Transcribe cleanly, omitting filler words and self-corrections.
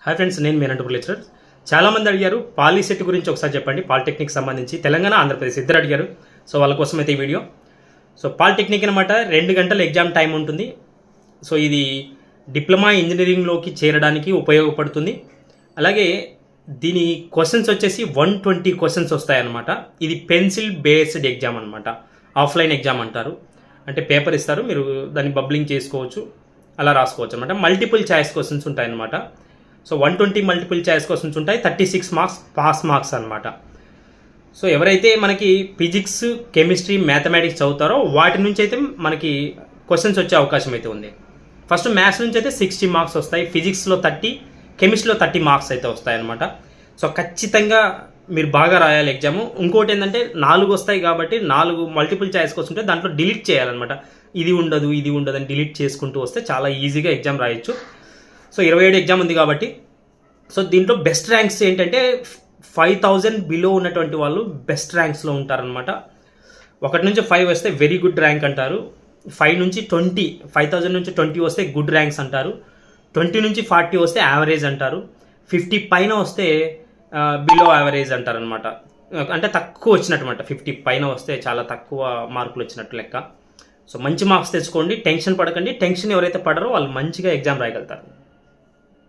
Hi friends, నేను మీ Anantapuram lecturer. చాలామంది అడిగారు పాలీసెట్ గురించి ఒకసారి చెప్పండి. పాలిటెక్నిక్ సంబంధించి తెలంగాణ, ఆంధ్రప్రదేశ్ ఇద్దరు అడిగారు. సో వాళ్ళ కోసం అయితే ఈ వీడియో. సో పాలిటెక్నిక్ అనమాట 2 గంటల ఎగ్జామ్ టైం ఉంటుంది. సో ఇది డిప్లొమా ఇంజనీరింగ్లోకి చేరడానికి ఉపయోగపడుతుంది. అలాగే దీని క్వశ్చన్స్ వచ్చేసి 120 క్వశ్చన్స్ వస్తాయన్నమాట. ఇది పెన్సిల్ బేస్డ్ ఎగ్జామ్ అనమాట. ఆఫ్లైన్ ఎగ్జామ్ అంటారు. అంటే పేపర్ ఇస్తారు, మీరు దాన్ని బబ్లింగ్ చేసుకోవచ్చు, అలా రాసుకోవచ్చు అనమాట. మల్టిపుల్ చాయిస్ క్వశ్చన్స్ ఉంటాయన్నమాట. సో 120 మల్టిపుల్ చాయిస్ క్వశ్చన్స్ ఉంటాయి. 36 మార్క్స్ పాస్ మార్క్స్ అనమాట. సో ఎవరైతే మనకి ఫిజిక్స్, కెమిస్ట్రీ, మ్యాథమెటిక్స్ చదువుతారో వాటి నుంచి అయితే మనకి క్వశ్చన్స్ వచ్చే అవకాశం అయితే ఉంది. ఫస్ట్ మ్యాథ్స్ నుంచి అయితే 60 మార్క్స్ వస్తాయి, ఫిజిక్స్లో 30, కెమిస్ట్రీలో 30 మార్క్స్ అయితే వస్తాయన్నమాట. సో ఖచ్చితంగా మీరు బాగా రాయాలి ఎగ్జామ్. ఇంకోటి ఏంటంటే 4 వస్తాయి కాబట్టి 4 మల్టిపుల్ చాయిస్ క్వశ్చన్ ఉంటే దాంట్లో డిలీట్ చేయాలన్నమాట. ఇది ఉండదు అని డిలీట్ చేసుకుంటూ వస్తే చాలా ఈజీగా ఎగ్జామ్ రాయొచ్చు. సో 27 ఎగ్జామ్ ఉంది కాబట్టి. సో దీంట్లో బెస్ట్ ర్యాంక్స్ ఏంటంటే 5000 బిలో ఉన్నటువంటి వాళ్ళు బెస్ట్ ర్యాంక్స్లో ఉంటారనమాట. 1 నుంచి 5 వస్తే వెరీ గుడ్ ర్యాంక్ అంటారు. 5 నుంచి 20, 5000 నుంచి 20 వస్తే గుడ్ ర్యాంక్స్ అంటారు. 20 నుంచి 40 వస్తే యావరేజ్ అంటారు. 50 పైన వస్తే బిలో యావరేజ్ అంటారనమాట. అంటే తక్కువ వచ్చినట్టు అనమాట. 50 పైన వస్తే చాలా తక్కువ మార్కులు వచ్చినట్టు లెక్క. సో మంచి మార్క్స్ తెచ్చుకోండి, టెన్షన్ పడకండి. టెన్షన్ ఎవరైతే పడరో వాళ్ళు మంచిగా ఎగ్జామ్ రాయగలుగుతారు.